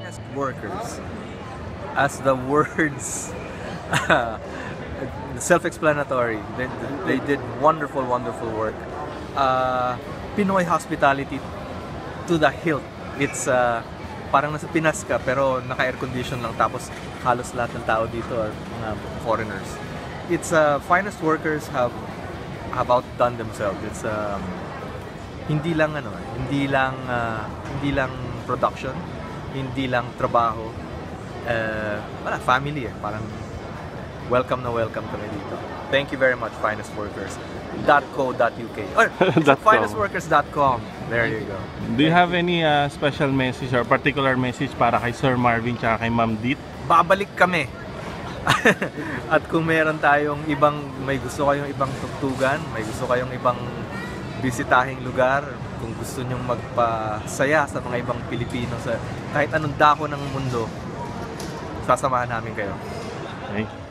finest workers. As the words self-explanatory. They did wonderful work. Pinoy hospitality to the hilt. It's parang nasa Pinas ka pero naka-air condition lang tapos halos lahat ng tao dito are mga foreigners. It's finest workers have outdone themselves. It's hindi lang production, hindi lang trabaho. Family parang welcome kami dito. Thank you very much, finest workers. .co.uk or finestworkers.com. There you go. Do you have any special message or particular message para kay Sir Marvin tsaka kay Ma'am Dit? Babalik kami. At kung meron tayong may gusto kayong ibang tugtugan, may gusto kayong ibang bisitahing lugar, kung gusto nyong magpasaya sa mga ibang Pilipino sa kahit anong dako ng mundo, sasamahan namin kayo. Okay.